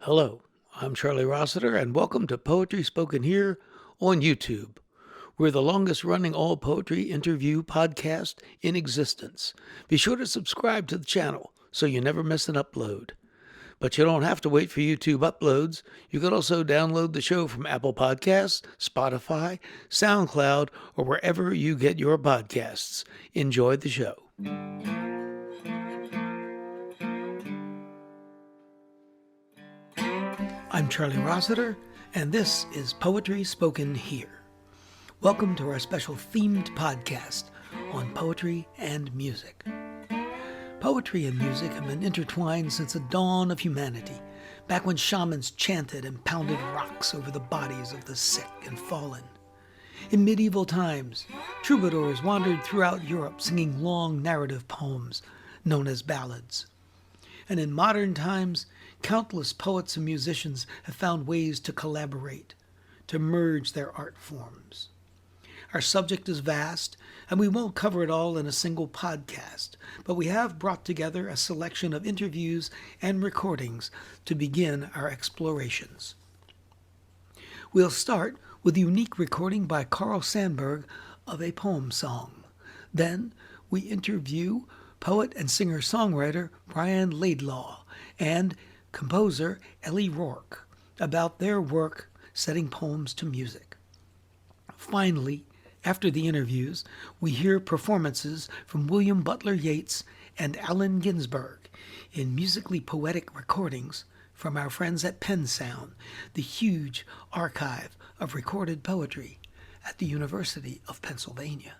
Hello, I'm Charlie Rossiter, and welcome to Poetry Spoken Here on YouTube. We're the longest running all poetry interview podcast in existence. Be sure to subscribe to the channel so you never miss an upload. But you don't have to wait for YouTube uploads. You can also download the show from Apple Podcasts, Spotify, SoundCloud, or wherever you get your podcasts. Enjoy the show. I'm Charlie Rossiter, and this is Poetry Spoken Here. Welcome to our special themed podcast on poetry and music. Poetry and music have been intertwined since the dawn of humanity, back when shamans chanted and pounded rocks over the bodies of the sick and fallen. In medieval times, troubadours wandered throughout Europe singing long narrative poems known as ballads. And in modern times, countless poets and musicians have found ways to collaborate, to merge their art forms. Our subject is vast, and we won't cover it all in a single podcast, but we have brought together a selection of interviews and recordings to begin our explorations. We'll start with a unique recording by Carl Sandburg of a poem song. Then we interview poet and singer-songwriter Brian Laidlaw and composer Ellie Roark about their work setting poems to music. Finally, after the interviews, we hear performances from William Butler Yeats and Allen Ginsberg in musically poetic recordings from our friends at Penn Sound, the huge archive of recorded poetry at the University of Pennsylvania.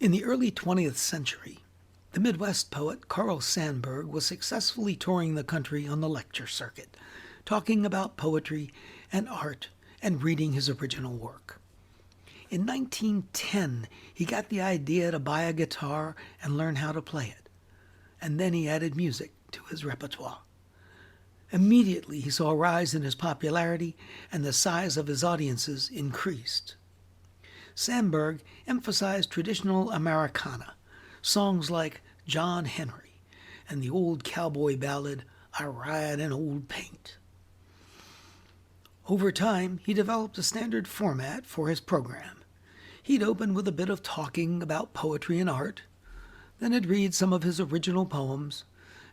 In the early 20th century, the Midwest poet Carl Sandburg was successfully touring the country on the lecture circuit, talking about poetry and art and reading his original work. In 1910, he got the idea to buy a guitar and learn how to play it, and then he added music to his repertoire. Immediately, he saw a rise in his popularity, and the size of his audiences increased. Sandburg emphasized traditional Americana, songs like John Henry and the old cowboy ballad, I Ride in Old Paint. Over time, he developed a standard format for his program. He'd open with a bit of talking about poetry and art, then he'd read some of his original poems,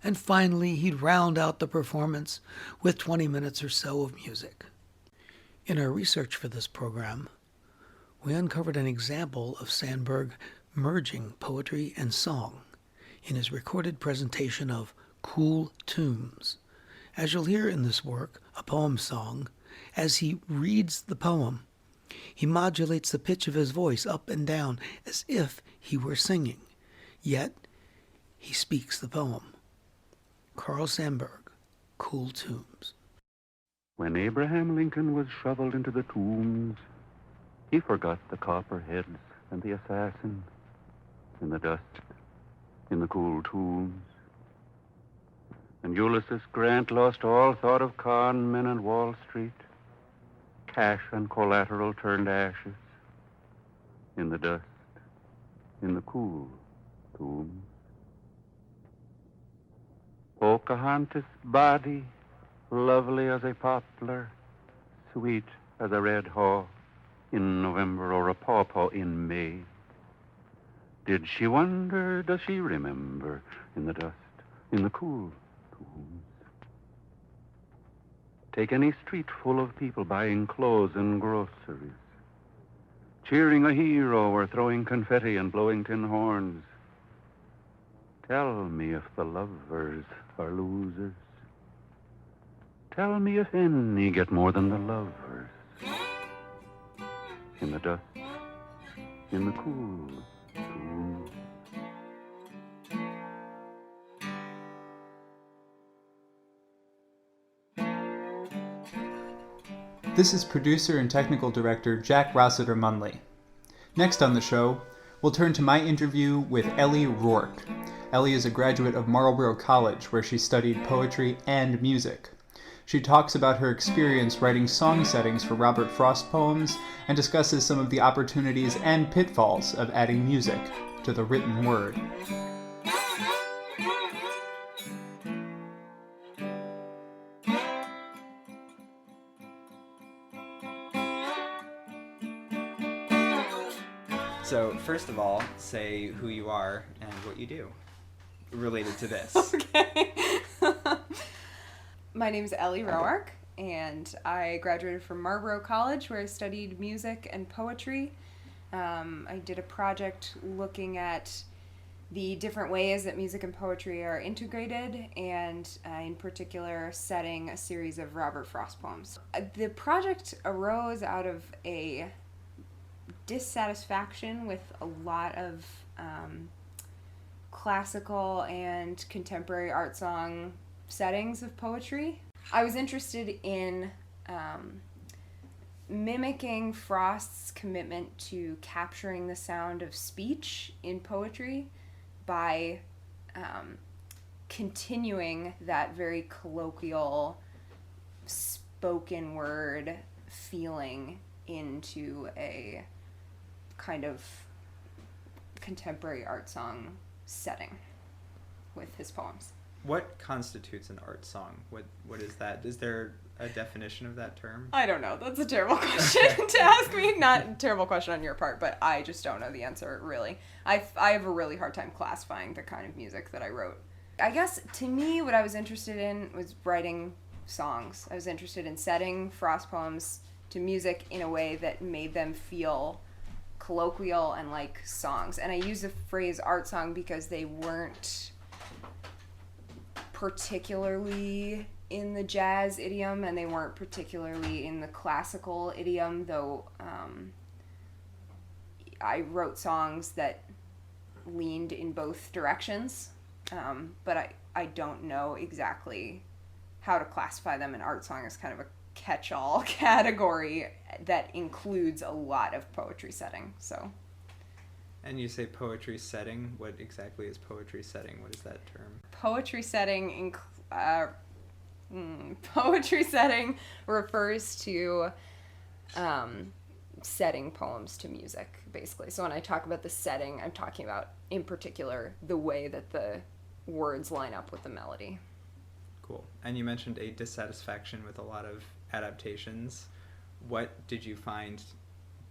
and finally he'd round out the performance with 20 minutes or so of music. In our research for this program, we uncovered an example of Sandburg merging poetry and song in his recorded presentation of Cool Tunes. As you'll hear in this work, a poem song, as he reads the poem, he modulates the pitch of his voice up and down as if he were singing, yet he speaks the poem. Carl Sandburg, Cool Tunes. When Abraham Lincoln was shoveled into the tombs, he forgot the copperheads and the assassin in the dust, in the cool tombs. And Ulysses Grant lost all thought of con men and Wall Street. Cash and collateral turned ashes in the dust, in the cool tombs. Pocahontas' body, lovely as a poplar, sweet as a red haw in November or a pawpaw in May. Did she wonder, does she remember, in the dust, in the cool tombs? Take any street full of people buying clothes and groceries, cheering a hero or throwing confetti and blowing tin horns. Tell me if the lovers are losers. Tell me if any get more than the lovers. In the dust, in the cool tombs. This is producer and technical director Jack Rossiter Munley. Next on the show, we'll turn to my interview with Ellie Roark. Ellie is a graduate of Marlborough College, where she studied poetry and music. She talks about her experience writing song settings for Robert Frost poems and discusses some of the opportunities and pitfalls of adding music to the written word. So, first of all, say who you are and what you do related to this. Okay. My name is Ellie Roark, and I graduated from Marlborough College, where I studied music and poetry. I did a project looking at the different ways that music and poetry are integrated, and in particular setting a series of Robert Frost poems. The project arose out of a dissatisfaction with a lot of classical and contemporary art song settings of poetry. I was interested in mimicking Frost's commitment to capturing the sound of speech in poetry by continuing that very colloquial spoken word feeling into a kind of contemporary art song setting with his poems. What constitutes an art song? What is that? Is there a definition of that term? I don't know. That's a terrible question to ask me. Not a terrible question on your part, but I just don't know the answer, really. I have a really hard time classifying the kind of music that I wrote. I guess, to me, what I was interested in was writing songs. I was interested in setting Frost poems to music in a way that made them feel colloquial and like songs. And I use the phrase art song because they weren't particularly in the jazz idiom, and they weren't particularly in the classical idiom, though I wrote songs that leaned in both directions, but I don't know exactly how to classify them. An art song is kind of a catch-all category that includes a lot of poetry setting. So. And you say poetry setting. What exactly is poetry setting? What is that term? Poetry setting poetry setting refers to setting poems to music, basically. So when I talk about the setting, I'm talking about, in particular, the way that the words line up with the melody. Cool. And you mentioned a dissatisfaction with a lot of adaptations. What did you find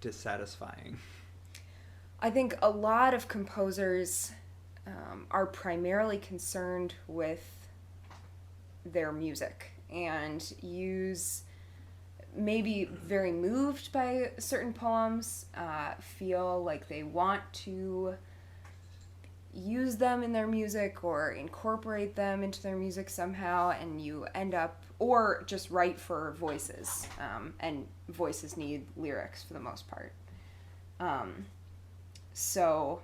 dissatisfying? I think a lot of composers are primarily concerned with their music and maybe very moved by certain poems, feel like they want to use them in their music or incorporate them into their music somehow, and you end up, or just write for voices, and voices need lyrics for the most part. So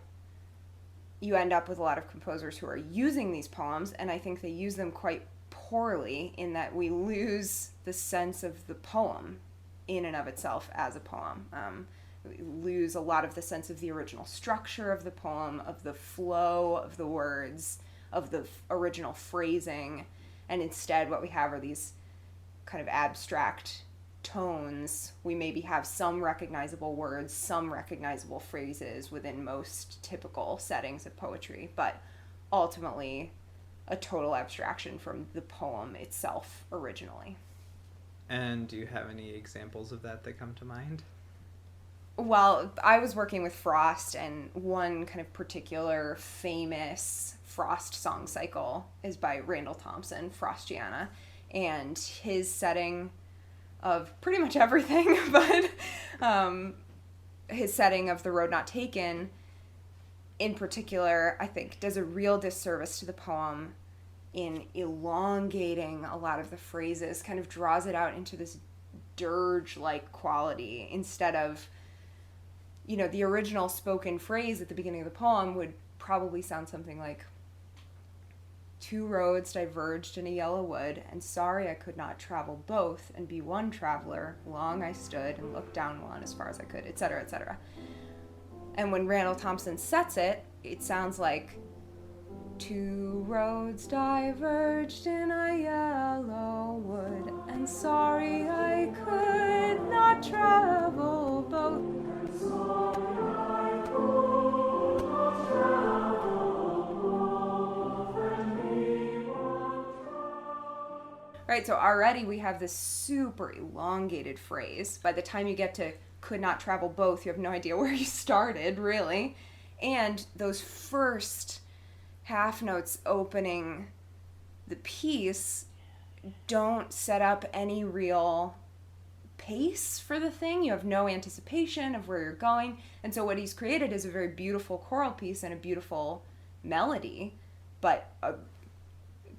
you end up with a lot of composers who are using these poems, and I think they use them quite poorly, in that we lose the sense of the poem in and of itself as a poem. We lose a lot of the sense of the original structure of the poem, of the flow of the words, of the original phrasing, and instead what we have are these kind of abstract tones. We maybe have some recognizable words, some recognizable phrases within most typical settings of poetry, but ultimately a total abstraction from the poem itself originally. And do you have any examples of that come to mind? Well, I was working with Frost, and one kind of particular famous Frost song cycle is by Randall Thompson, Frostiana, and his setting of pretty much everything, but his setting of The Road Not Taken in particular, I think, does a real disservice to the poem in elongating a lot of the phrases, kind of draws it out into this dirge-like quality, instead of, the original spoken phrase at the beginning of the poem would probably sound something like, "Two roads diverged in a yellow wood, and sorry I could not travel both and be one traveler. Long I stood and looked down one as far as I could," etc., etc. And when Randall Thompson sets it, it sounds like, "Two roads diverged in a yellow wood, and sorry I could not travel both." And sorry I could not travel both, and be one traveler. Right, so already we have this super elongated phrase. By the time you get to could not travel both. You have no idea where you started, really. And those first half notes opening the piece don't set up any real pace for the thing. You have no anticipation of where you're going. And so what he's created is a very beautiful choral piece and a beautiful melody, but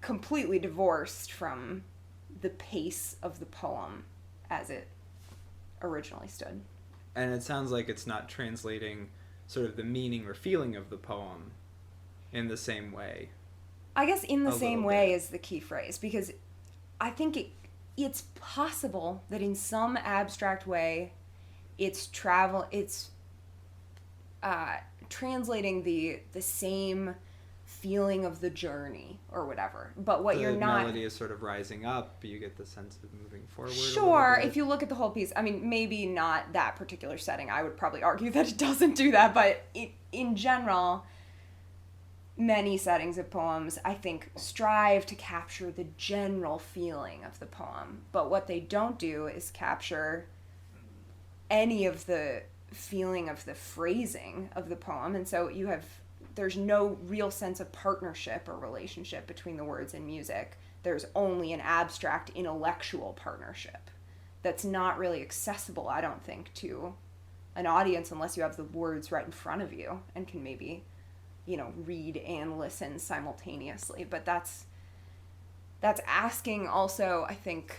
completely divorced from the pace of the poem as it originally stood. And it sounds like it's not translating sort of the meaning or feeling of the poem in the same way. I guess in the same way is the key phrase, because I think it's possible that in some abstract way it's translating the same feeling of the journey or whatever, but what you're not... The melody is sort of rising up, you get the sense of moving forward. Sure, if you look at the whole piece, I mean, maybe not that particular setting, I would probably argue that it doesn't do that, but in general, many settings of poems, I think, strive to capture the general feeling of the poem, but what they don't do is capture any of the feeling of the phrasing of the poem, and so there's no real sense of partnership or relationship between the words and music. There's only an abstract intellectual partnership that's not really accessible, I don't think, to an audience unless you have the words right in front of you and can maybe, read and listen simultaneously. But that's asking also, I think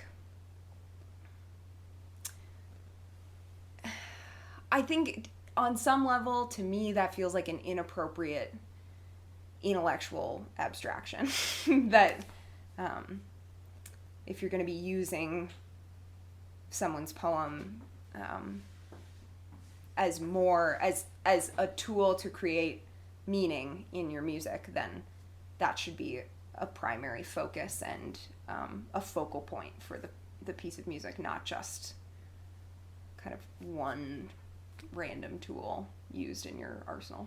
on some level, to me, that feels like an inappropriate intellectual abstraction. That if you're going to be using someone's poem as a tool to create meaning in your music, then that should be a primary focus and a focal point for the piece of music, not just kind of one random tool used in your arsenal.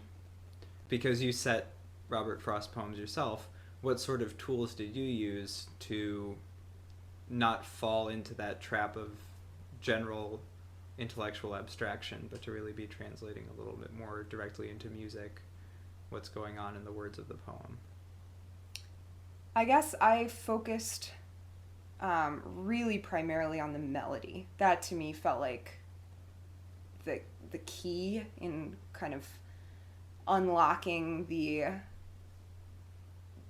Because you set Robert Frost poems yourself, what sort of tools did you use to not fall into that trap of general intellectual abstraction, but to really be translating a little bit more directly into music what's going on in the words of the poem? I guess I focused really primarily on the melody. That to me felt like the key in kind of unlocking the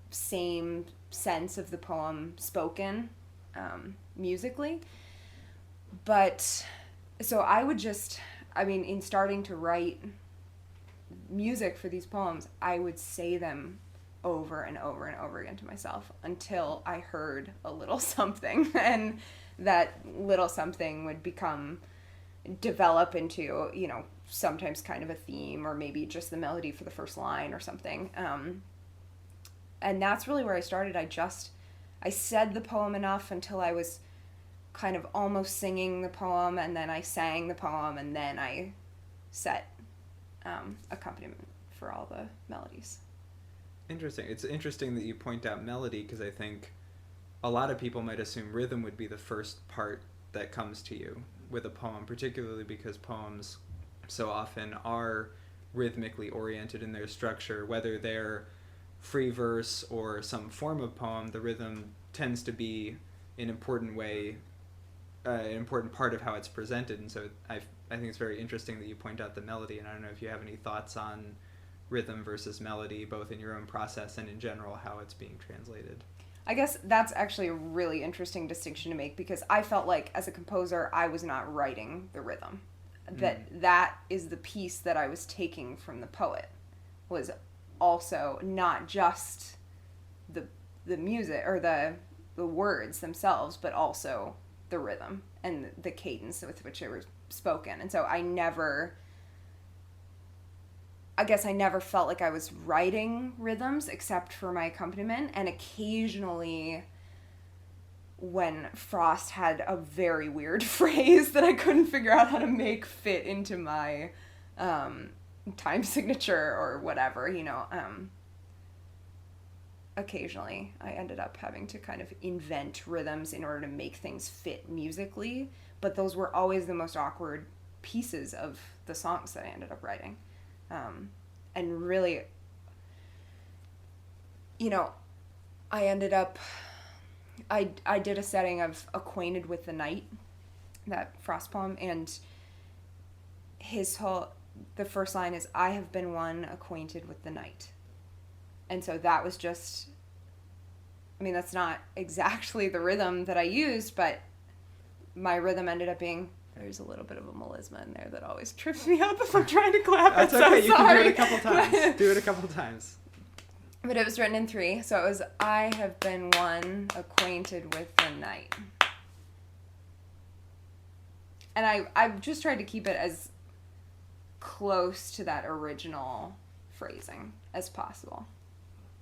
same sense of the poem spoken musically. But so I would in starting to write music for these poems, I would say them over and over and over again to myself until I heard a little something, and that little something would develop into, sometimes kind of a theme or maybe just the melody for the first line or something. And that's really where I started. I said the poem enough until I was kind of almost singing the poem, and then I sang the poem, and then I set accompaniment for all the melodies. Interesting. It's interesting that you point out melody, because I think a lot of people might assume rhythm would be the first part that comes to you with a poem, particularly because poems so often are rhythmically oriented in their structure. Whether they're free verse or some form of poem, the rhythm tends to be an important part of how it's presented. And so I think it's very interesting that you point out the melody, and I don't know if you have any thoughts on rhythm versus melody, both in your own process and in general, how it's being translated. I guess that's actually a really interesting distinction to make, because I felt like as a composer I was not writing the rhythm. That is the piece that I was taking from the poet, was also not just the music or the words themselves, but also the rhythm and the cadence with which they were spoken. And so I never felt like I was writing rhythms except for my accompaniment, and occasionally when Frost had a very weird phrase that I couldn't figure out how to make fit into my time signature or whatever, occasionally I ended up having to kind of invent rhythms in order to make things fit musically, but those were always the most awkward pieces of the songs that I ended up writing. And really, you know, I ended up, I did a setting of Acquainted with the Night, that Frost poem, and the first line is, I have been one acquainted with the night. And so that was just, I mean, that's not exactly the rhythm that I used, but my rhythm ended up being, there's a little bit of a melisma in there that always trips me up if I'm trying to clap. That's I'm okay, so you sorry. can do it a couple times. Do it a couple times. But it was written in 3, so it was, I have been one acquainted with the night. And I've just tried to keep it as close to that original phrasing as possible.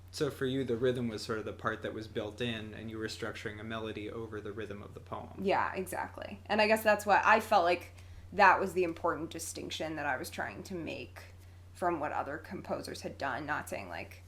So for you, the rhythm was sort of the part that was built in, and you were structuring a melody over the rhythm of the poem. Yeah, exactly. And I guess that's what I felt like that was the important distinction that I was trying to make from what other composers had done. Not saying like,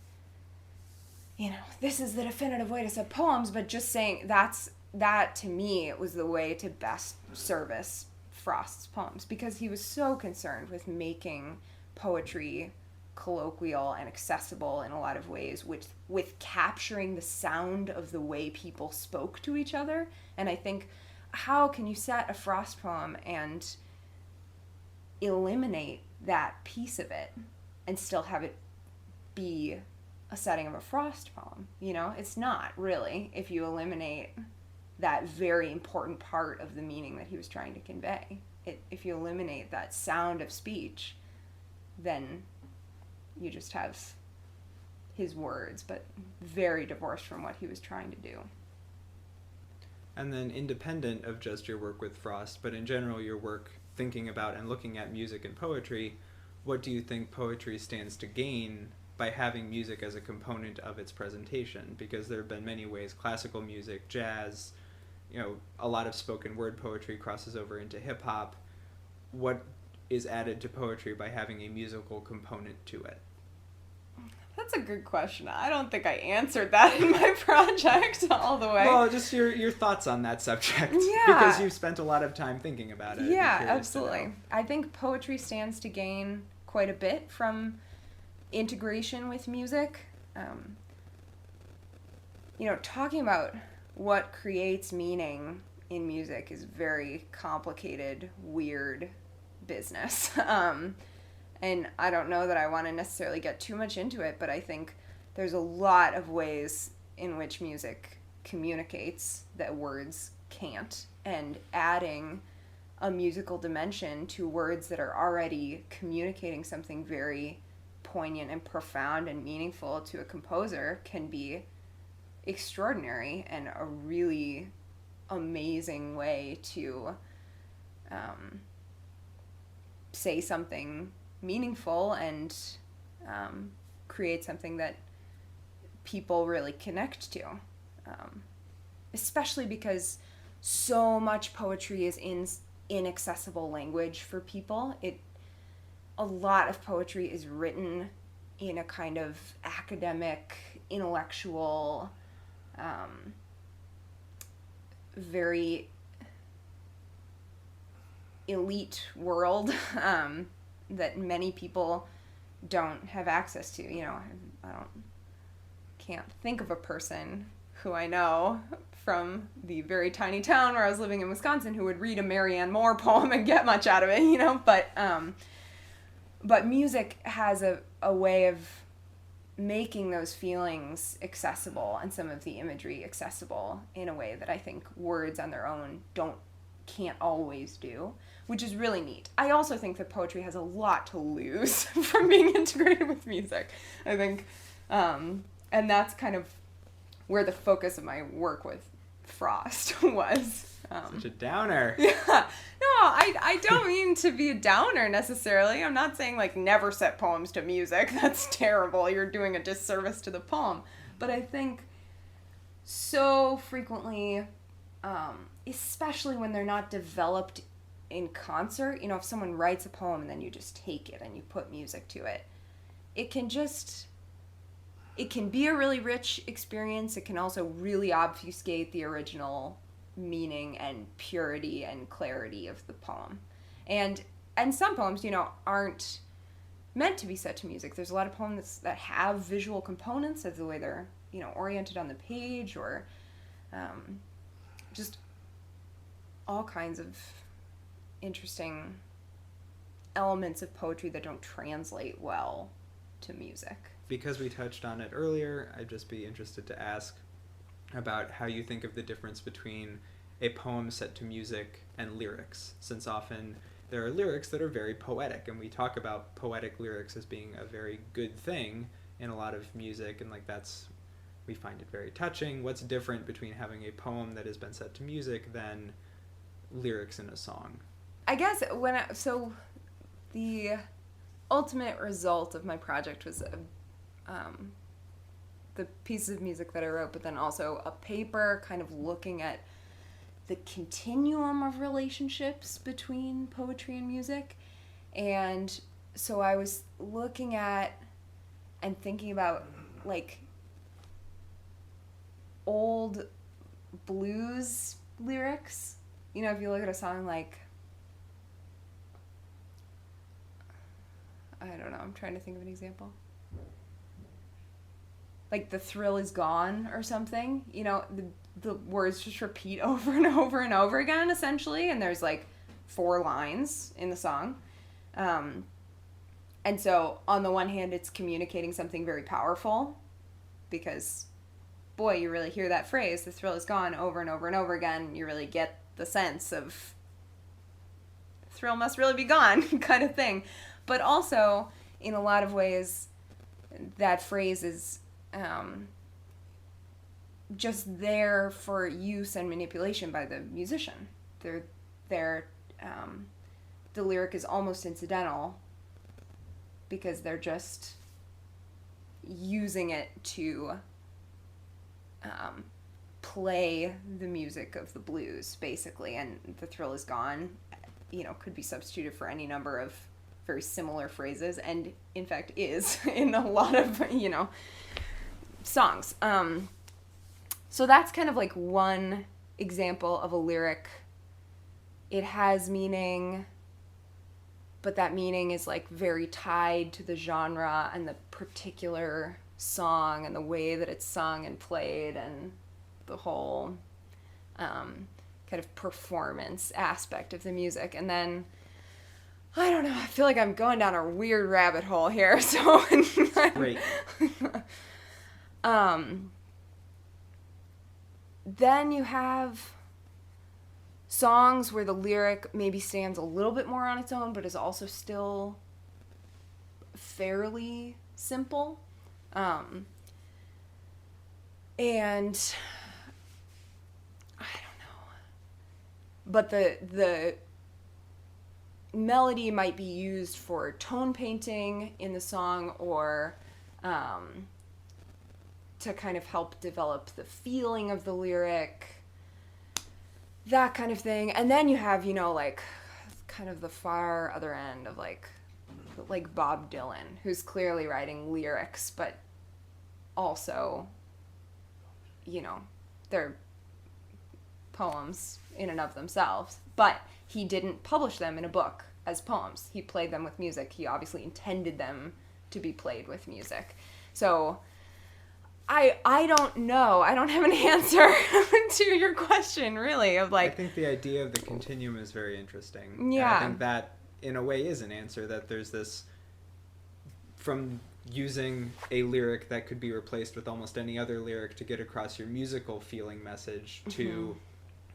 you know, this is the definitive way to set poems, but just saying that to me, it was the way to best service Frost's poems, because he was so concerned with making poetry colloquial and accessible in a lot of ways, with capturing the sound of the way people spoke to each other. And I think, how can you set a Frost poem and eliminate that piece of it and still have it be a setting of a Frost poem? You know, it's not really, if you eliminate that very important part of the meaning that he was trying to convey. If you eliminate that sound of speech, then you just have his words, but very divorced from what he was trying to do. And then independent of just your work with Frost, but in general your work thinking about and looking at music and poetry, what do you think poetry stands to gain by having music as a component of its presentation? Because there have been many ways, classical music, jazz, you know, a lot of spoken word poetry crosses over into hip hop. What is added to poetry by having a musical component to it? That's a good question. I don't think I answered that in my project all the way. Well, just your thoughts on that subject. Yeah. Because you've spent a lot of time thinking about it. Yeah, absolutely. I think poetry stands to gain quite a bit from integration with music. You know, talking about what creates meaning in music is very complicated, weird business. And I don't know that I want to necessarily get too much into it, but I think there's a lot of ways in which music communicates that words can't. And adding a musical dimension to words that are already communicating something very poignant and profound and meaningful to a composer can be extraordinary and a really amazing way to say something meaningful and create something that people really connect to, especially because so much poetry is in inaccessible language for people. A lot of poetry is written in a kind of academic, intellectual, very elite world that many people don't have access to. You know, can't think of a person who I know from the very tiny town where I was living in Wisconsin who would read a Marianne Moore poem and get much out of it, you know, but music has a way of making those feelings accessible and some of the imagery accessible in a way that I think words on their own can't always do, which is really neat. I also think that poetry has a lot to lose from being integrated with music, I think. And that's kind of where the focus of my work with Frost was. Such a downer. Yeah. No, I don't mean to be a downer necessarily. I'm not saying like never set poems to music. That's terrible. You're doing a disservice to the poem. But I think so frequently, especially when they're not developed in concert, you know, if someone writes a poem and then you just take it and you put music to it, it can be a really rich experience. It can also really obfuscate the original meaning and purity and clarity of the poem. And and some poems, aren't meant to be set to music. There's a lot of poems that have visual components of the way they're, oriented on the page, or just all kinds of interesting elements of poetry that don't translate well to music. Because we touched on it earlier, I'd just be interested to ask about how you think of the difference between a poem set to music and lyrics, since often there are lyrics that are very poetic, and we talk about poetic lyrics as being a very good thing in a lot of music, and we find it very touching. What's different between having a poem that has been set to music than lyrics in a song? I guess the ultimate result of my project was the pieces of music that I wrote, but then also a paper kind of looking at the continuum of relationships between poetry and music. And so I was looking at and thinking about old blues lyrics. If you look at a song like, I don't know, I'm trying to think of an example. Like The Thrill Is Gone or something, the words just repeat over and over and over again, essentially, and there's 4 lines in the song. And so on the one hand, it's communicating something very powerful, because, boy, you really hear that phrase, the thrill is gone, over and over and over again. You really get the sense of the thrill must really be gone kind of thing. But also, in a lot of ways, that phrase is just there for use and manipulation by the musician. The lyric is almost incidental because they're just using it to play the music of the blues, basically. And the thrill is gone, could be substituted for any number of very similar phrases, and in fact is in a lot of, songs. So that's kind of one example of a lyric. It has meaning, but that meaning is very tied to the genre and the particular song and the way that it's sung and played, and the whole kind of performance aspect of the music. And then, I don't know, I feel like I'm going down a weird rabbit hole here, so Great. Then you have songs where the lyric maybe stands a little bit more on its own, but is also still fairly simple. And I don't know. But the melody might be used for tone painting in the song, or to kind of help develop the feeling of the lyric, that kind of thing. And then you have, kind of the far other end of like Bob Dylan, who's clearly writing lyrics, but also, they're poems in and of themselves, but he didn't publish them in a book as poems. He played them with music. He obviously intended them to be played with music. So I don't know. I don't have an answer to your question, really, of I think the idea of the continuum is very interesting. Yeah. And I think that, in a way, is an answer, that there's this, from using a lyric that could be replaced with almost any other lyric to get across your musical feeling message, to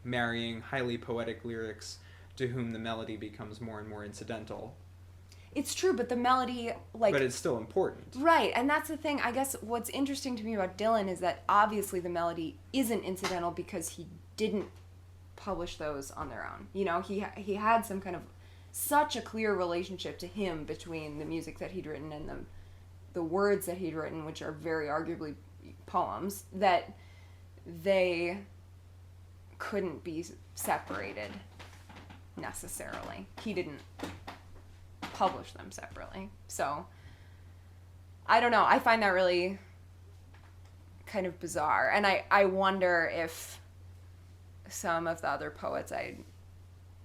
marrying highly poetic lyrics to whom the melody becomes more and more incidental. It's true, but the melody, But it's still important. Right, and that's the thing. I guess what's interesting to me about Dylan is that obviously the melody isn't incidental because he didn't publish those on their own. He had some kind of such a clear relationship to him between the music that he'd written and the words that he'd written, which are very arguably poems, that they couldn't be separated necessarily. He didn't publish them separately. So, I don't know. I find that really kind of bizarre. And I wonder if some of the other poets I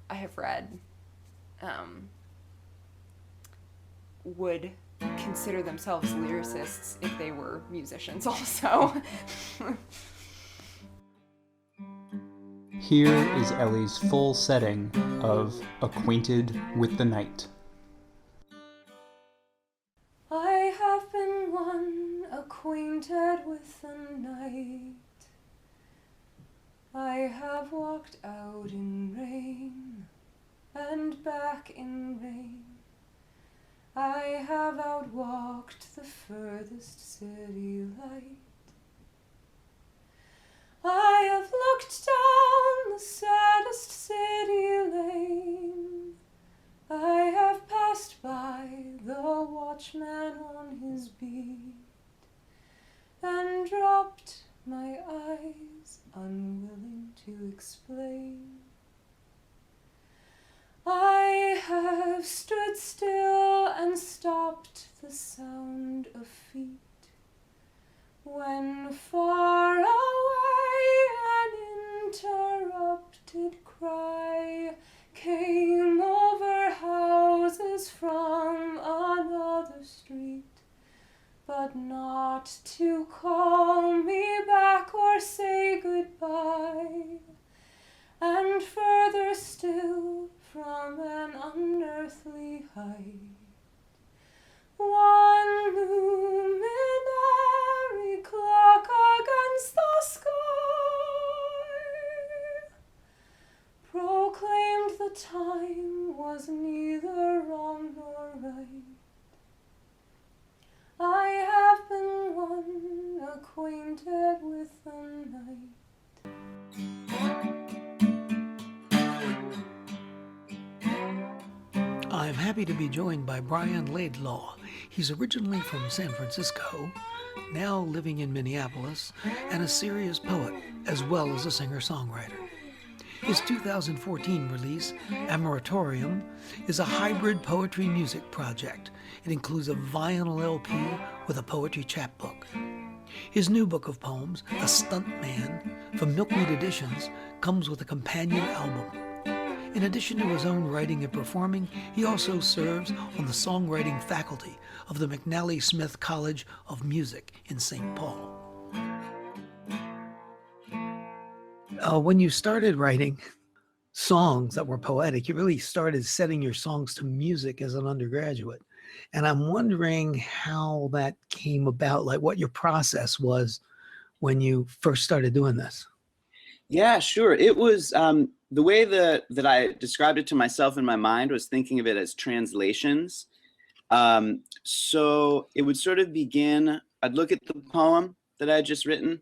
have read would consider themselves lyricists if they were musicians also. Here is Ellie's full setting of Acquainted with the Night. I have been one acquainted with the night. I have walked out in rain and back in rain. I have outwalked the furthest city light. I have looked down the saddest city lane. I have passed by the watchman on his beat and dropped my eyes, unwilling to explain. I have stood still and stopped the sound of feet when far away an interrupted cry came over houses from another street, but not to call me back or say goodbye, and further still from an unearthly height, one luminary clock against the sky proclaimed the time was neither wrong nor right. I have been one acquainted with the night. I'm happy to be joined by Brian Laidlaw. He's originally from San Francisco, now living in Minneapolis, and a serious poet, as well as a singer-songwriter. His 2014 release, Amoratorium, is a hybrid poetry music project. It includes a vinyl LP with a poetry chapbook. His new book of poems, A Stunt Man, from Milkweed Editions, comes with a companion album. In addition to his own writing and performing, he also serves on the songwriting faculty of the McNally Smith College of Music in St. Paul. When you started writing songs that were poetic, you really started setting your songs to music as an undergraduate. And I'm wondering how that came about, like what your process was when you first started doing this. Yeah, sure. It was the way that I described it to myself in my mind was thinking of it as translations. So it would sort of begin, I'd look at the poem that I had just written,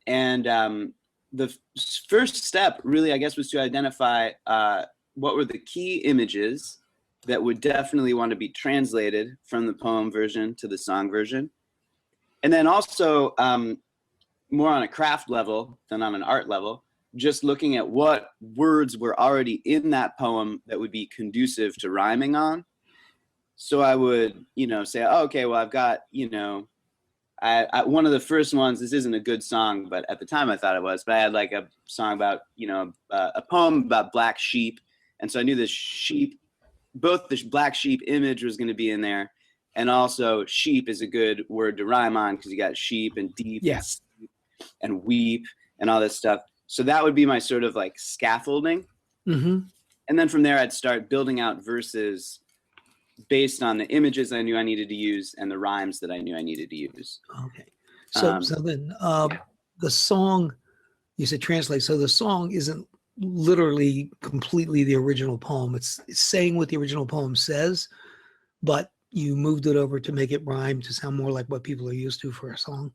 and the first step really, I guess, was to identify what were the key images that would definitely want to be translated from the poem version to the song version. And then also, more on a craft level than on an art level, just looking at what words were already in that poem that would be conducive to rhyming on. So I would, say, oh, okay, well, I've got, I one of the first ones, this isn't a good song, but at the time I thought it was, but I had like a song about, a poem about black sheep. And so I knew the sheep, both the black sheep image was going to be in there. And also sheep is a good word to rhyme on because you got sheep and deep and weep and all this stuff. So that would be my sort of like scaffolding. Mm-hmm. And then from there, I'd start building out verses based on the images I knew I needed to use and the rhymes that I knew I needed to use. Okay. So then the song, you said translate. So the song isn't literally completely the original poem. It's saying what the original poem says, but you moved it over to make it rhyme to sound more like what people are used to for a song.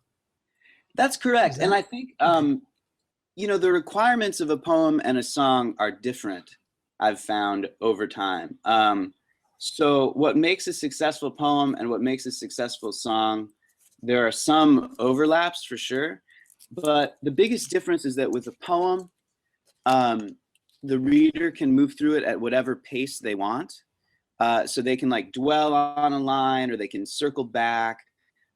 That's correct. And I think, the requirements of a poem and a song are different, I've found over time. So what makes a successful poem and what makes a successful song, there are some overlaps for sure, but the biggest difference is that with a poem, the reader can move through it at whatever pace they want. So they can like dwell on a line, or they can circle back,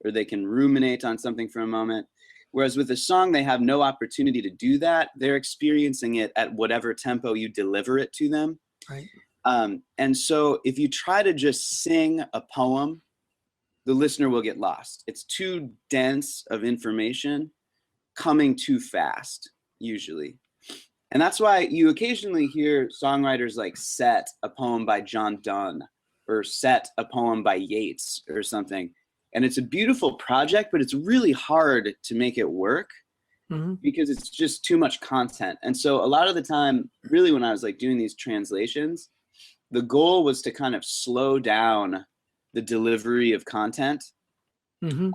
or they can ruminate on something for a moment. Whereas with a song, they have no opportunity to do that. They're experiencing it at whatever tempo you deliver it to them. Right. And so if you try to just sing a poem, the listener will get lost. It's too dense of information coming too fast, usually. And that's why you occasionally hear songwriters like set a poem by John Donne or set a poem by Yeats or something. And it's a beautiful project, but it's really hard to make it work because it's just too much content. And so a lot of the time, really when I was like doing these translations, the goal was to kind of slow down the delivery of content and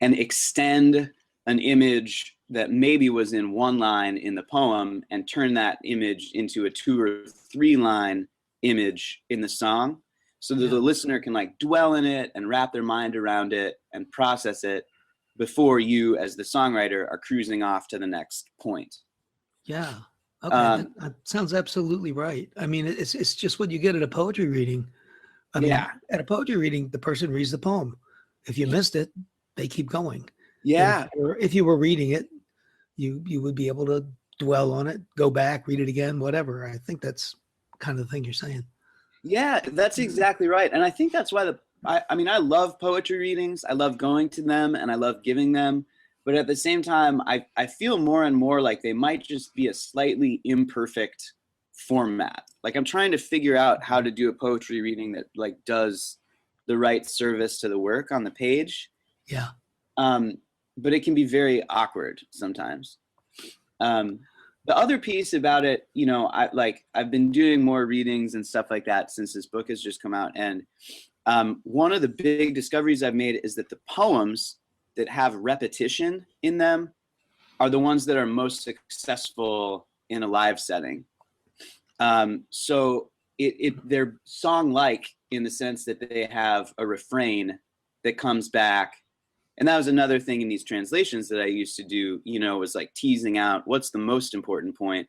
extend an image that maybe was in one line in the poem and turn that image into a 2 or 3 line image in the song so that the listener can like dwell in it and wrap their mind around it and process it before you as the songwriter are cruising off to the next point. Yeah. Okay. That sounds absolutely right. I mean, it's just what you get at a poetry reading. I mean, at a poetry reading, the person reads the poem. If you missed it, they keep going. Yeah. If you were reading it, you would be able to dwell on it, go back, read it again, whatever. I think that's kind of the thing you're saying. Yeah, that's exactly right. And I think that's why I mean, I love poetry readings. I love going to them and I love giving them. But at the same time, I feel more and more like they might just be a slightly imperfect format. Like I'm trying to figure out how to do a poetry reading that like does the right service to the work on the page. Yeah. But it can be very awkward sometimes. The other piece about it, you know, I've been doing more readings and stuff like that since this book has just come out. And one of the big discoveries I've made is that the poems that have repetition in them are the ones that are most successful in a live setting. So they're song-like in the sense that they have a refrain that comes back. And that was another thing in these translations that I used to do, you know, was like teasing out what's the most important point.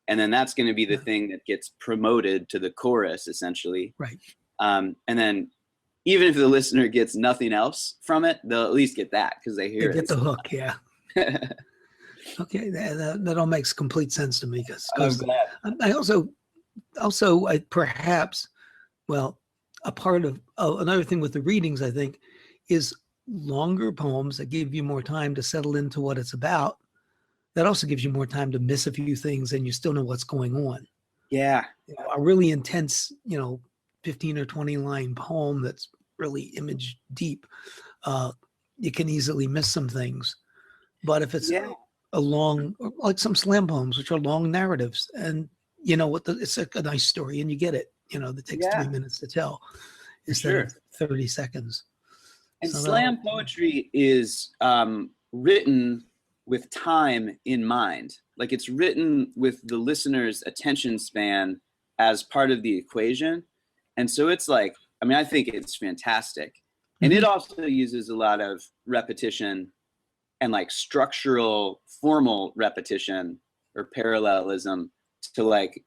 And then that's going to be the thing that gets promoted to the chorus, essentially. Right. And then even if the listener gets nothing else from it, they'll at least get that because they hear it. Get the hook, yeah. Okay, that all makes complete sense to me. I'm glad. I also perhaps, well, a part of another thing with the readings, I think, is longer poems that give you more time to settle into what it's about. That also gives you more time to miss a few things and you still know what's going on. Yeah. You know, a really intense, 15 or 20 line poem that's really image deep, you can easily miss some things. But if it's a long, like some slam poems, which are long narratives, and you know what, it's a nice story and you get it, that takes 3 minutes to tell instead of 30 seconds. And slam poetry is written with time in mind. Like it's written with the listener's attention span as part of the equation. And so it's like, I mean, I think it's fantastic. And it also uses a lot of repetition and like structural, formal repetition or parallelism to like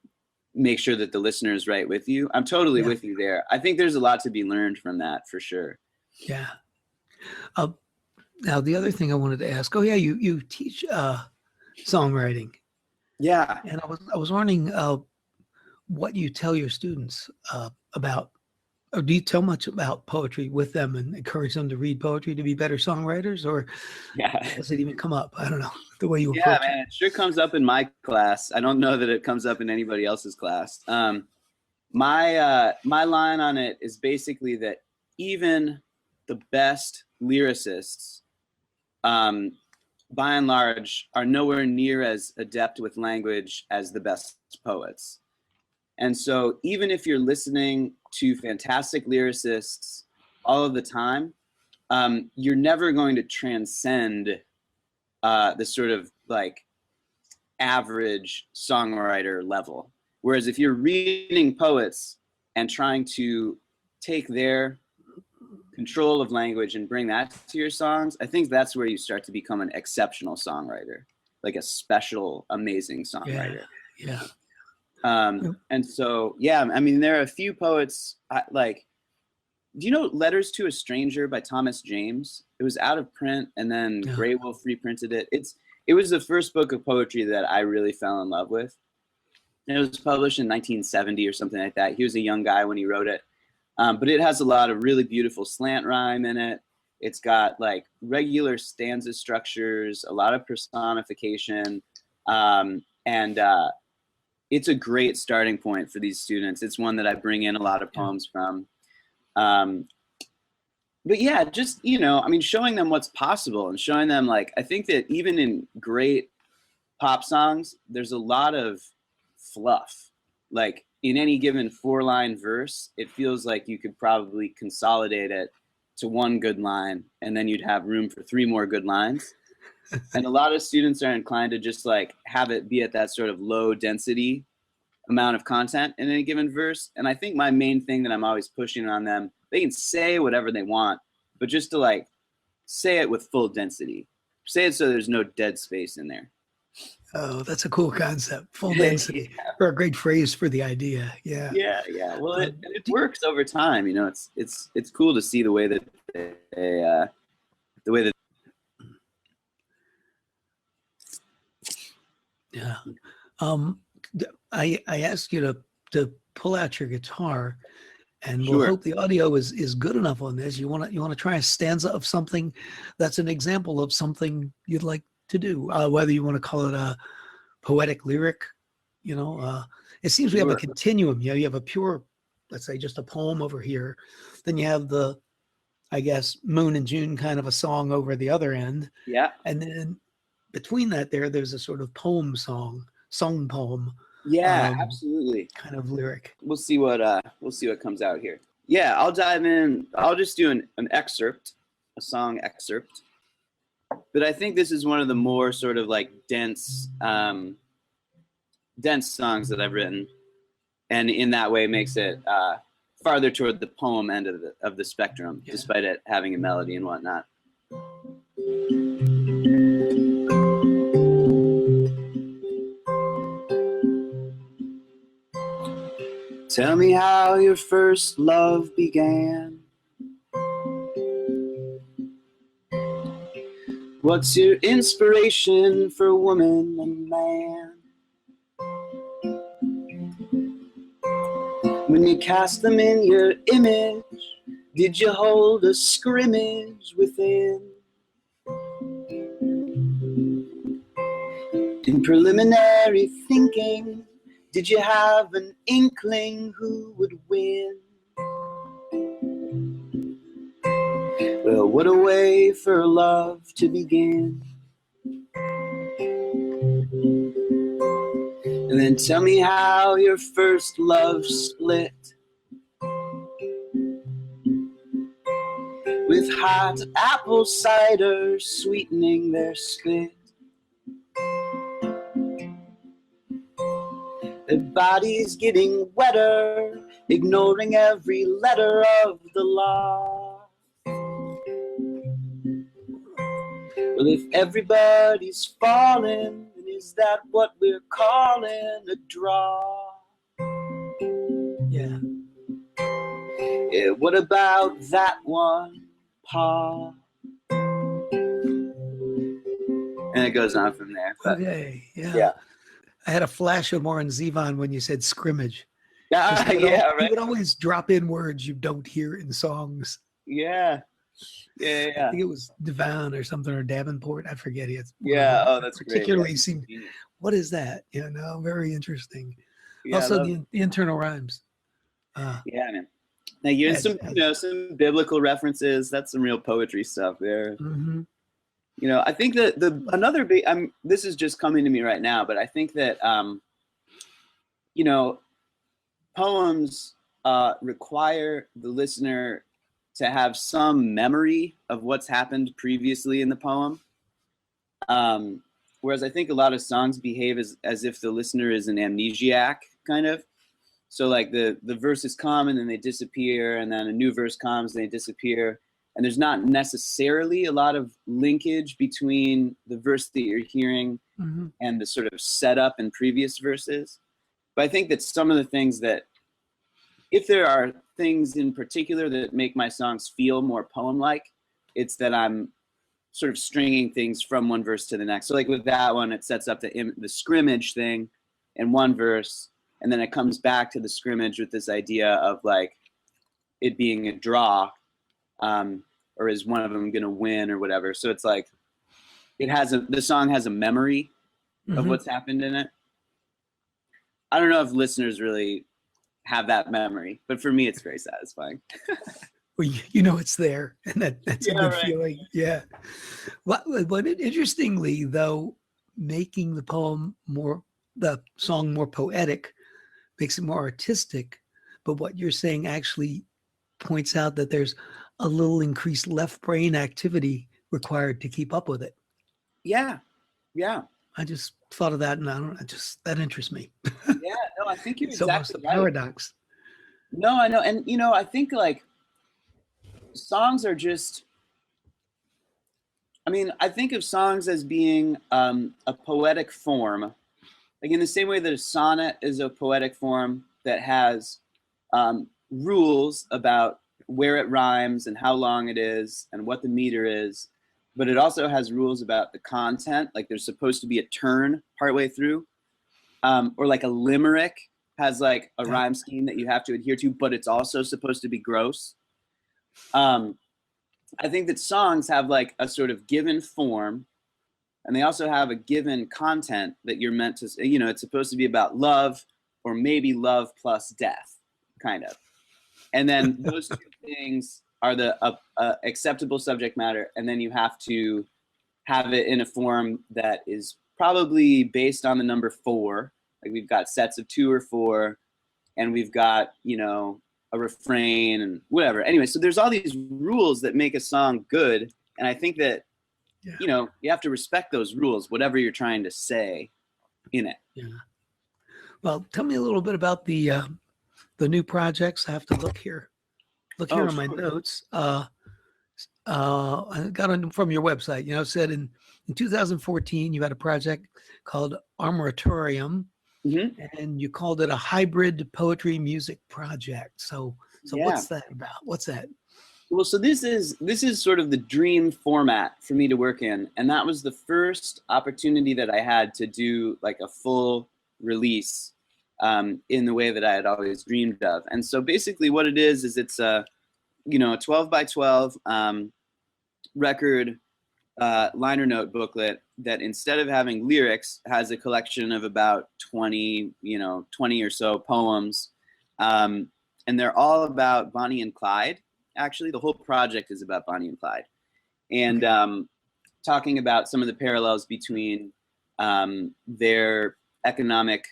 make sure that the listener is right with you. I'm totally with you there. I think there's a lot to be learned from that for sure. Yeah. Now the other thing I wanted to ask, you teach songwriting. Yeah. And I was wondering what you tell your students about, or do you tell much about poetry with them and encourage them to read poetry to be better songwriters, or does it even come up? I don't know, the way you approach man, it sure comes up in my class. I don't know that it comes up in anybody else's class. My line on it is basically that even the best lyricists, by and large, are nowhere near as adept with language as the best poets. And so even if you're listening to fantastic lyricists all of the time, you're never going to transcend the sort of like average songwriter level. Whereas if you're reading poets and trying to take their control of language and bring that to your songs, I think that's where you start to become an exceptional songwriter, like a special, amazing songwriter. Yeah. And so, I mean, there are a few poets like, do you know Letters to a Stranger by Thomas James? It was out of print and then Grey Wolf reprinted it. It was the first book of poetry that I really fell in love with. It was published in 1970 or something like that. He was a young guy when he wrote it. But it has a lot of really beautiful slant rhyme in it. It's got like regular stanza structures, a lot of personification, and it's a great starting point for these students. It's one that I bring in a lot of poems from. But yeah, just, you know, I mean, showing them what's possible and showing them, like, I think that even in great pop songs, there's a lot of fluff. Like in any given 4-line verse, it feels like you could probably consolidate it to one good line, and then you'd have room for 3 more good lines. And a lot of students are inclined to just like have it be at that sort of low density amount of content in any given verse. And I think my main thing that I'm always pushing on them, they can say whatever they want, but just to like say it with full density. Say it so there's no dead space in there. Oh, that's a cool concept. Full density. Yeah. Or a great phrase for the idea. Yeah. Yeah. Well, it works over time. You know, it's cool to see the way that Yeah. I asked you to pull out your guitar, and we'll Sure. hope the audio is good enough on this. You want to try a stanza of something that's an example of something you'd like to do, whether you want to call it a poetic lyric, you know. It seems we have a Sure. continuum. You have a pure, let's say, just a poem over here. Then you have the, I guess, Moon and June kind of a song over the other end. Yeah. And then between that there's a sort of song poem. Yeah, absolutely. Kind of lyric. We'll see what comes out here. Yeah, I'll dive in. I'll just do an excerpt, a song excerpt. But I think this is one of the more sort of like dense songs that I've written, and in that way makes it farther toward the poem end of the spectrum, Yeah. despite it having a melody and whatnot. Tell me how your first love began. What's your inspiration for woman and man? When you cast them in your image, did you hold a scrimmage within? In preliminary thinking, did you have an inkling who would win? Well, what a way for love to begin. And then tell me how your first love split, with hot apple cider sweetening their spit. Their bodies getting wetter, ignoring every letter of the law. Well, if everybody's falling, then is that what we're calling a draw? Yeah. Yeah, what about that one, Pa? And it goes on from there. But Okay. Yeah. yeah. I had a flash of Warren Zevon when you said scrimmage. Yeah, He right. would always drop in words you don't hear in songs. Yeah. I think it was Devon or something, or Davenport. I forget it. Yeah. Oh, that's great. particularly Yeah. seemed. What is that? You know, very interesting. Yeah, Also, the internal rhymes. yeah, man. Now you're in some biblical references. That's some real poetry stuff there. Mm-hmm. You know, I think that another big. This is just coming to me right now, but I think that you know, poems require the listener to have some memory of what's happened previously in the poem. Whereas I think a lot of songs behave as if the listener is an amnesiac, kind of. So like the verses come and then they disappear, and then a new verse comes and they disappear. And there's not necessarily a lot of linkage between the verse that you're hearing Mm-hmm. and the sort of setup in previous verses. But I think that some of the things that, if there are things in particular that make my songs feel more poem-like, it's that I'm sort of stringing things from one verse to the next. So like with that one, it sets up the scrimmage thing in one verse, and then it comes back to the scrimmage with this idea of like it being a draw, or is one of them gonna win or whatever. So it's like the song has a memory of what's happened in it. I don't know if listeners really have that memory, but for me, it's very satisfying. Well, you know it's there, and that's a good feeling. Yeah. What interestingly, though, making the song more poetic makes it more artistic. But what you're saying actually points out that there's a little increased left brain activity required to keep up with it. Yeah. I just thought of that, and that interests me. Yeah, no, I think you're it's exactly almost a right. paradox. No, I know. And, I think like songs are just, I think of songs as being a poetic form, like in the same way that a sonnet is a poetic form that has rules about where it rhymes and how long it is and what the meter is, but it also has rules about the content. Like there's supposed to be a turn partway through, or like a limerick has like a rhyme scheme that you have to adhere to, but it's also supposed to be gross. I think that songs have like a sort of given form, and they also have a given content that you're meant to, it's supposed to be about love, or maybe love plus death, kind of. And then those two things are the acceptable subject matter, and then you have to have it in a form that is probably based on the number 4. Like we've got sets of 2 or 4, and we've got, a refrain and whatever. Anyway, so there's all these rules that make a song good, and I think that, you have to respect those rules, whatever you're trying to say in it. Yeah. Well, tell me a little bit about the new projects. I have to look here. On my notes. I got on from your website. It said in 2014 you had a project called Armoratorium, and you called it a hybrid poetry music project. So what's that about? What's that? Well, so this is sort of the dream format for me to work in, and that was the first opportunity that I had to do like a full release in the way that I had always dreamed of. And so basically what it is it's a 12 by 12 record liner note booklet that instead of having lyrics has a collection of about 20 or so poems. And they're all about Bonnie and Clyde. Actually, the whole project is about Bonnie and Clyde. And talking about some of the parallels between their economic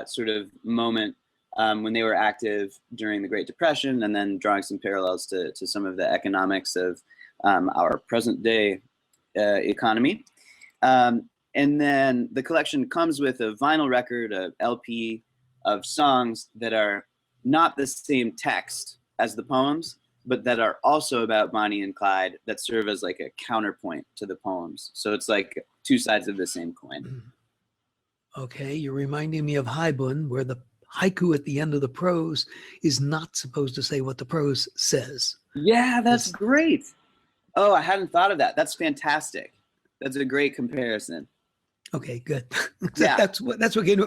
sort of moment when they were active during the Great Depression, and then drawing some parallels to some of the economics of our present day economy. And then the collection comes with a vinyl record, a LP of songs that are not the same text as the poems, but that are also about Bonnie and Clyde, that serve as like a counterpoint to the poems. So it's like two sides of the same coin. Okay, you're reminding me of Haibun, where the haiku at the end of the prose is not supposed to say what the prose says. Yeah, that's great. Oh, I hadn't thought of that. That's fantastic. That's a great comparison. Okay, good. Yeah. That's what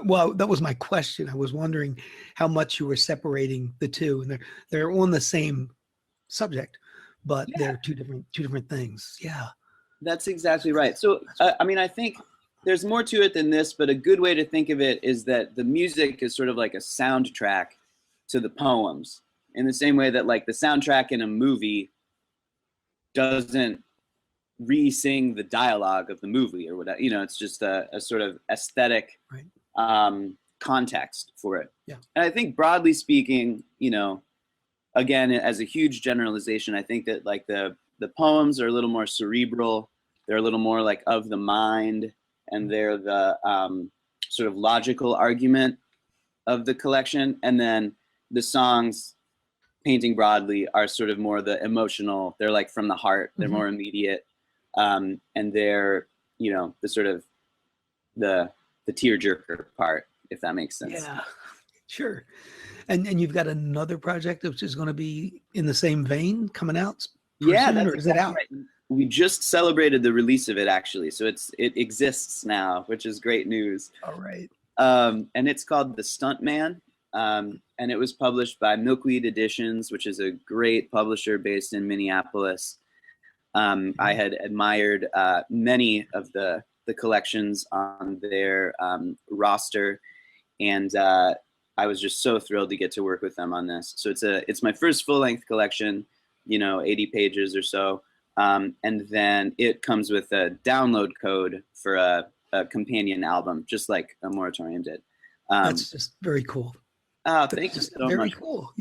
well, that was my question. I was wondering how much you were separating the two, and they're on the same subject, but they're two different things. Yeah. That's exactly right. So, I think there's more to it than this, but a good way to think of it is that the music is sort of like a soundtrack to the poems, in the same way that like the soundtrack in a movie doesn't re-sing the dialogue of the movie or whatever. It's just a sort of aesthetic context for it. Yeah. And I think broadly speaking, again, as a huge generalization, I think that like the poems are a little more cerebral. They're a little more like of the mind, and they're the sort of logical argument of the collection. And then the songs, painting broadly, are sort of more the emotional. They're like from the heart. They're more immediate. And they're, the sort of the tearjerker part, if that makes sense. Yeah, sure. And you've got another project which is going to be in the same vein coming out. Yeah, soon, that's or is it out? right. We just celebrated the release of it, actually. So it exists now, which is great news. All right. And it's called The Stuntman. And it was published by Milkweed Editions, which is a great publisher based in Minneapolis. I had admired many of the collections on their roster, and I was just so thrilled to get to work with them on this. So it's my first full-length collection, 80 pages or so, and then it comes with a download code for a companion album, just like a Moratorium did. That's just very cool. Oh, thank you Just so very much. cool,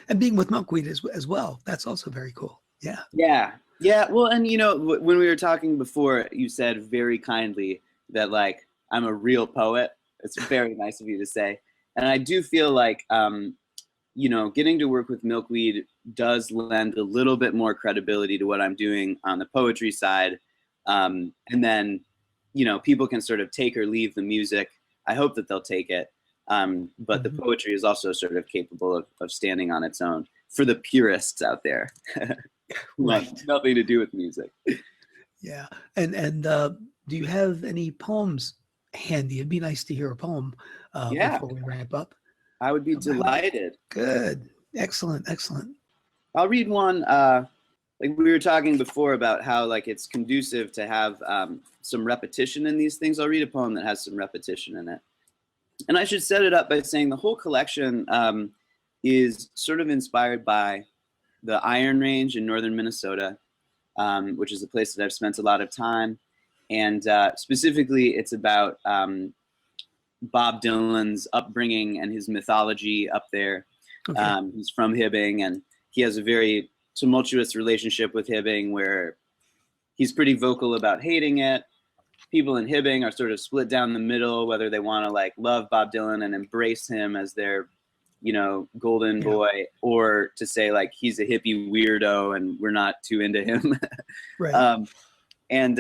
and being with Milkweed as well. That's also very cool. Yeah. Yeah. Well, and when we were talking before, you said very kindly that like I'm a real poet. It's very nice of you to say, and I do feel like getting to work with Milkweed does lend a little bit more credibility to what I'm doing on the poetry side, and then people can sort of take or leave the music. I hope that they'll take it. But the poetry is also sort of capable of standing on its own for the purists out there. Right. Nothing to do with music. Yeah. And do you have any poems handy? It'd be nice to hear a poem before we wrap up. I would be delighted. Good. Excellent. I'll read one. Like we were talking before about how like it's conducive to have some repetition in these things. I'll read a poem that has some repetition in it. And I should set it up by saying the whole collection is sort of inspired by the Iron Range in northern Minnesota, which is a place that I've spent a lot of time. And specifically, it's about Bob Dylan's upbringing and his mythology up there. Okay. He's from Hibbing, and he has a very tumultuous relationship with Hibbing where he's pretty vocal about hating it. People in Hibbing are sort of split down the middle, whether they want to like love Bob Dylan and embrace him as their, golden boy, or to say like he's a hippie weirdo and we're not too into him. Right. And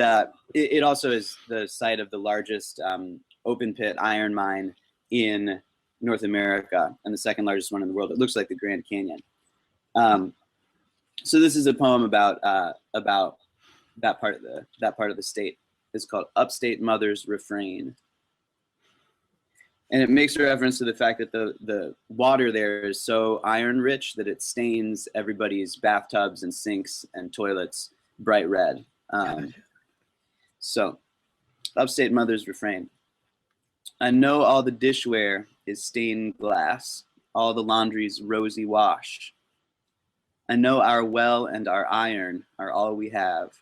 it also is the site of the largest open pit iron mine in North America and the second largest one in the world. It looks like the Grand Canyon. So this is a poem about that part of the state. It's called Upstate Mother's Refrain. And it makes a reference to the fact that the water there is so iron rich that it stains everybody's bathtubs and sinks and toilets bright red. So, Upstate Mother's Refrain. I know all the dishware is stained glass, all the laundry's rosy wash. I know our well and our iron are all we have.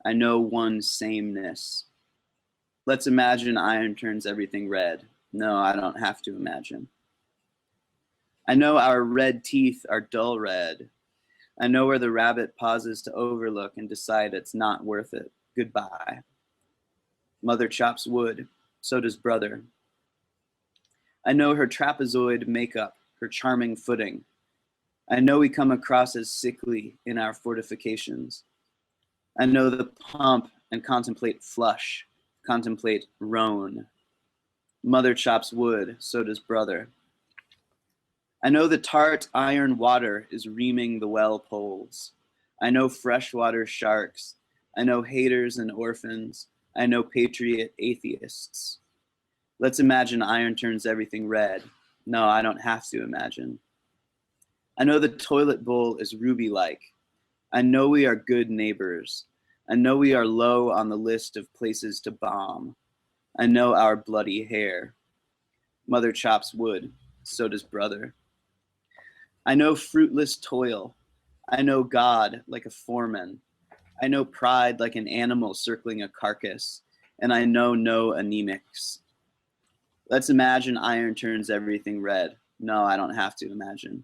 I know one sameness. Let's imagine iron turns everything red. No, I don't have to imagine. I know our red teeth are dull red. I know where the rabbit pauses to overlook and decide it's not worth it. Goodbye. Mother chops wood. So does brother. I know her trapezoid makeup, her charming footing. I know we come across as sickly in our fortifications. I know the pump and contemplate flush, contemplate roan. Mother chops wood, so does brother. I know the tart iron water is reaming the well poles. I know freshwater sharks. I know haters and orphans. I know patriot atheists. Let's imagine iron turns everything red. No, I don't have to imagine. I know the toilet bowl is ruby-like. I know we are good neighbors. I know we are low on the list of places to bomb. I know our bloody hair. Mother chops wood, so does brother. I know fruitless toil. I know God like a foreman. I know pride like an animal circling a carcass. And I know no anemics. Let's imagine iron turns everything red. No, I don't have to imagine.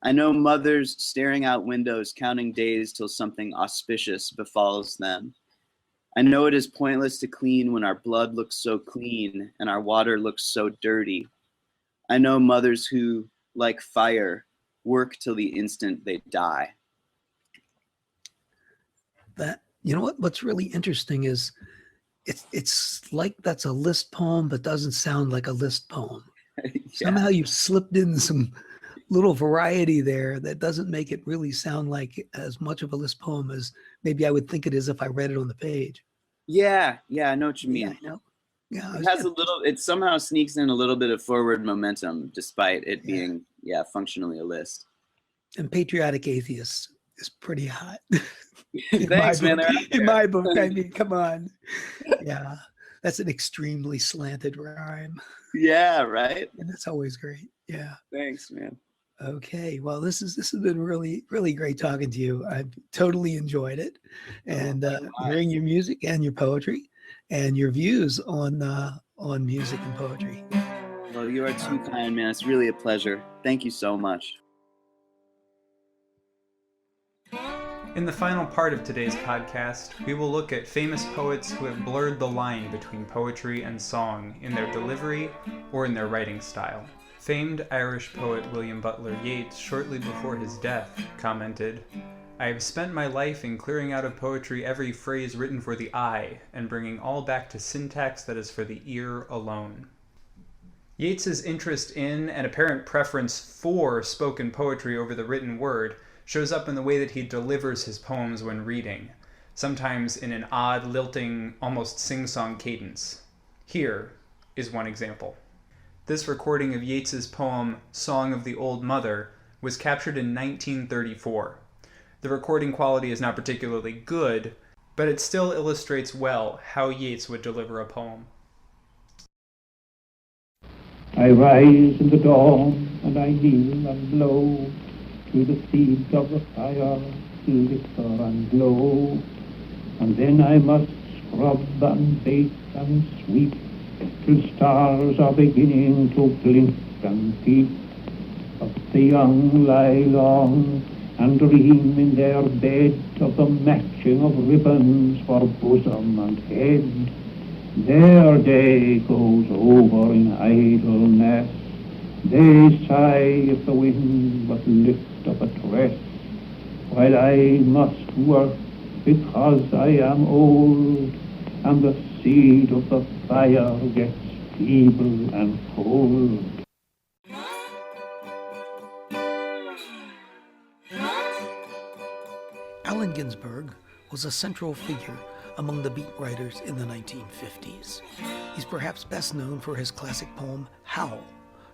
I know mothers staring out windows, counting days till something auspicious befalls them. I know it is pointless to clean when our blood looks so clean and our water looks so dirty. I know mothers who, like fire, work till the instant they die. That, what's really interesting is it's like that's a list poem, but doesn't sound like a list poem. Yeah. Somehow you've slipped in some little variety there that doesn't make it really sound like as much of a list poem as maybe I would think it is if I read it on the page. Yeah, I know what you mean. Yeah, I know. Yeah, It has a little. It somehow sneaks in a little bit of forward momentum, despite it being, functionally a list. and Patriotic Atheist is pretty hot. In Thanks, my man. book, They're out in there. my book, I mean, come on. Yeah, that's an extremely slanted rhyme, Yeah, right. and that's always great. Yeah. Thanks, man. Okay. Well, this has been really really great talking to you. I've totally enjoyed it, and hearing your music and your poetry, and your views on music and poetry. Well, you are too kind, man. It's really a pleasure. Thank you so much. In the final part of today's podcast, we will look at famous poets who have blurred the line between poetry and song in their delivery or in their writing style. Famed Irish poet William Butler Yeats, shortly before his death, commented, "I have spent my life in clearing out of poetry every phrase written for the eye and bringing all back to syntax that is for the ear alone." Yeats's interest in and apparent preference for spoken poetry over the written word shows up in the way that he delivers his poems when reading, sometimes in an odd, lilting, almost sing-song cadence. Here is one example. This recording of Yeats's poem Song of the Old Mother was captured in 1934. The recording quality is not particularly good, but it still illustrates well how Yeats would deliver a poem. I rise in the dawn and I kneel and blow to the seeds of the fire, flicker and glow, and then I must scrub and bake and sweep till stars are beginning to blink and peep. But the young lie long and dream in their bed of the matching of ribbons for bosom and head. Their day goes over in idleness. They sigh if the wind but lift up a tress, while I must work because I am old, and the seed of the fire gets feeble and cold. Allen Ginsberg was a central figure among the beat writers in the 1950s. He's perhaps best known for his classic poem, Howl,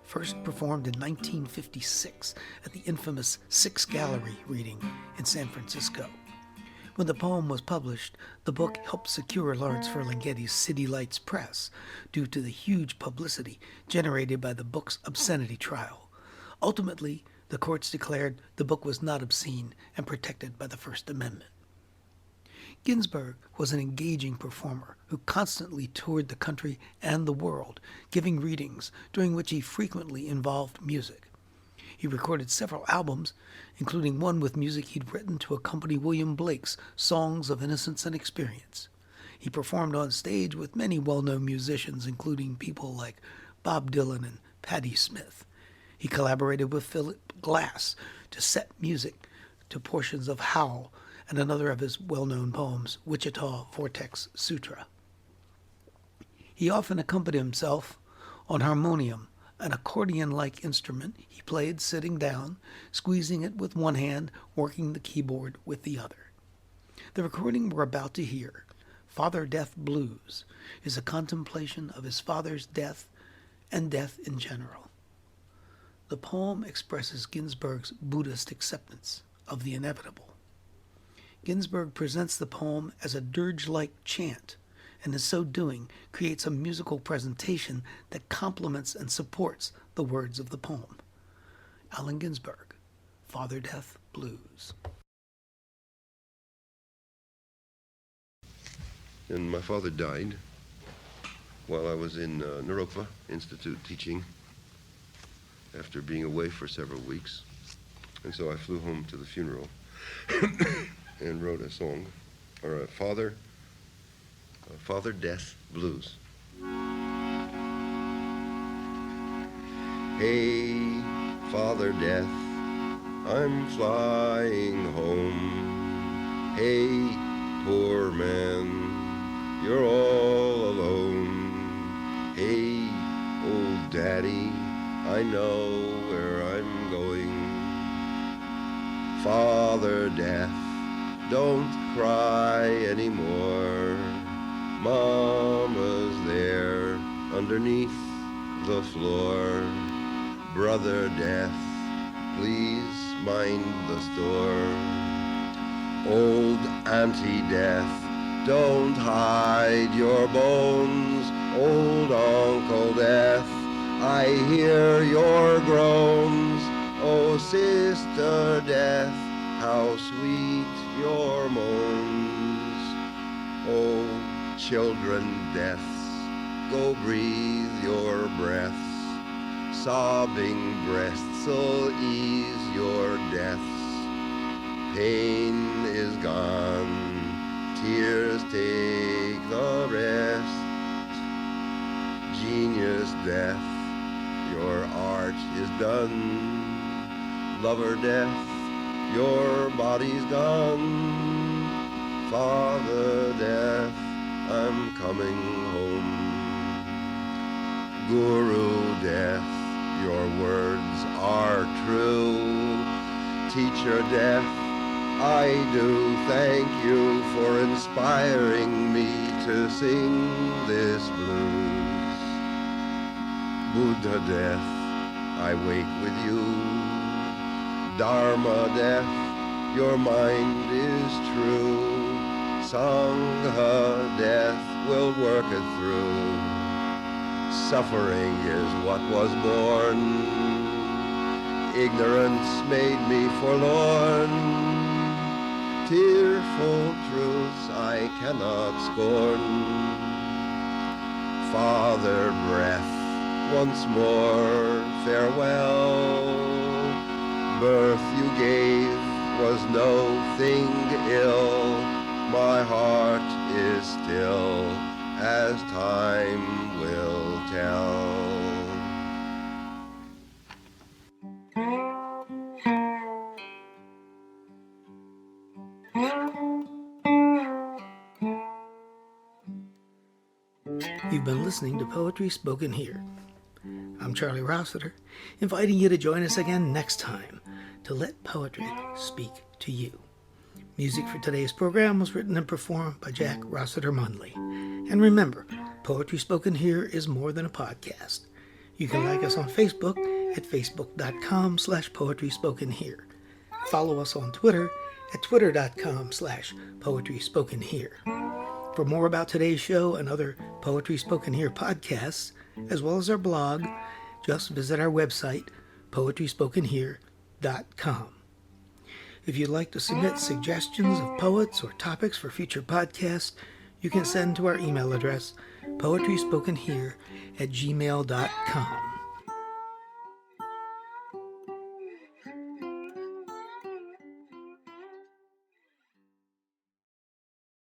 first performed in 1956 at the infamous Six Gallery reading in San Francisco. When the poem was published, the book helped secure Lawrence Ferlinghetti's City Lights Press due to the huge publicity generated by the book's obscenity trial. Ultimately, the courts declared the book was not obscene and protected by the First Amendment. Ginsberg was an engaging performer who constantly toured the country and the world, giving readings during which he frequently involved music. He recorded several albums, including one with music he'd written to accompany William Blake's Songs of Innocence and Experience. He performed on stage with many well-known musicians, including people like Bob Dylan and Patti Smith. He collaborated with Philip Glass to set music to portions of Howl and another of his well-known poems, Wichita Vortex Sutra. He often accompanied himself on harmonium, an accordion-like instrument he played sitting down, squeezing it with one hand, working the keyboard with the other. The recording we're about to hear, Father Death Blues, is a contemplation of his father's death and death in general. The poem expresses Ginsberg's Buddhist acceptance of the inevitable. Ginsberg presents the poem as a dirge-like chant, and in so doing creates a musical presentation that complements and supports the words of the poem. Allen Ginsberg, Father Death Blues. And my father died while I was in Naropa Institute teaching after being away for several weeks. And so I flew home to the funeral and wrote a song, or a Father Death Blues. Hey, Father Death, I'm flying home. Hey, poor man, you're all alone. Hey, old daddy, I know where I'm going. Father Death, don't cry anymore. Mama's there underneath the floor. Brother Death, please mind the store. Old Auntie Death, don't hide your bones. Old Uncle Death, I hear your groans. Oh, Sister Death, how sweet your moans. Oh, children deaths, go breathe your breaths. Sobbing breasts'll ease your deaths. Pain is gone, tears take the rest. Genius Death, your art is done. Lover Death, your body's gone. Father Death, I'm coming home. Guru Death, your words are true. Teacher Death, I do thank you for inspiring me to sing this blues. Buddha Death, I wake with you. Dharma Death, your mind is true. Sangha Death will work it through. Suffering is what was born. Ignorance made me forlorn. Tearful truths I cannot scorn. Father Breath, once more farewell. Birth you gave was no thing ill. My heart is still, as time will tell. You've been listening to Poetry Spoken Here. I'm Charlie Rossiter, inviting you to join us again next time to let poetry speak to you. Music for today's program was written and performed by Jack Rossiter Munley. And remember, Poetry Spoken Here is more than a podcast. You can like us on Facebook at facebook.com/poetryspokenhere. Follow us on Twitter at twitter.com/poetryspokenhere. For more about today's show and other Poetry Spoken Here podcasts, as well as our blog, just visit our website, poetryspokenhere.com. If you'd like to submit suggestions of poets or topics for future podcasts, you can send to our email address, poetryspokenhere@gmail.com.